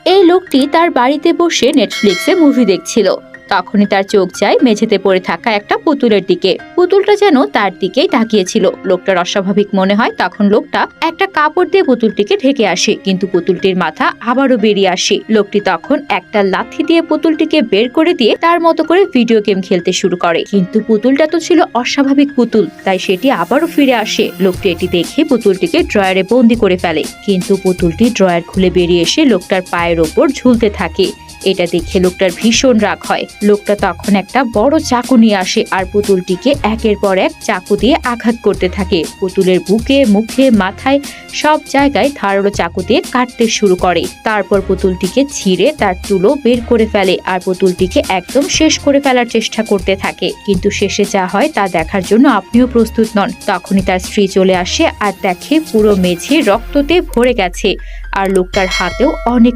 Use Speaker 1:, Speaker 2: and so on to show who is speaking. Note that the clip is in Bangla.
Speaker 1: এই লোকটি তার বাড়িতে বসে নেটফ্লিক্সে মুভি দেখছিল। তখনই তার চোখ যায় মেঝেতে পড়ে থাকা একটা পুতুলের দিকে। পুতুলটা যেন তার দিকেই তাকিয়েছিল। লোকটার অস্বাভাবিক মনে হয়। তখন লোকটা একটা কাপড় দিয়ে পুতুলটিকে ঢেকে আসে, কিন্তু পুতুলটির মাথা আবারও বেরিয়ে আসে। লোকটি তখন একটা লাথি দিয়ে পুতুলটিকে বের করে দিয়ে তার মতো করে ভিডিও গেম খেলতে শুরু করে। কিন্তু পুতুলটা তো ছিল অস্বাভাবিক পুতুল, তাই সেটি আবারও ফিরে আসে। লোকটি এটি দেখে পুতুলটিকে ড্রয়ারে বন্দি করে ফেলে, কিন্তু পুতুলটি ড্রয়ার খুলে বেরিয়ে এসে লোকটার পায়ের ওপর ঝুলতে থাকে। এটা দেখে লোকটার ভীষণ রাগ হয়। লোকটা তখন একটা বড় চাকু নিয়ে আসে আর পুতুলটিকে একের পর এক চাকু দিয়ে আঘাত করতে থাকে। পুতুলের বুকে, মুখে, মাথায় সব জায়গায় ধারালো চাকু দিয়ে কাটতে শুরু করে। তারপর পুতুলটিকে ছিঁড়ে তার চুলও বের করে ফেলে আর পুতুলটিকে একদম শেষ করে ফেলার চেষ্টা করতে থাকে। কিন্তু শেষে যা হয় তা দেখার জন্য আপনিও প্রস্তুত নন। তখনই তার স্ত্রী চলে আসে আর দেখে পুরো মেঝে রক্ততে ভরে গেছে আর লোকটার হাতেও অনেক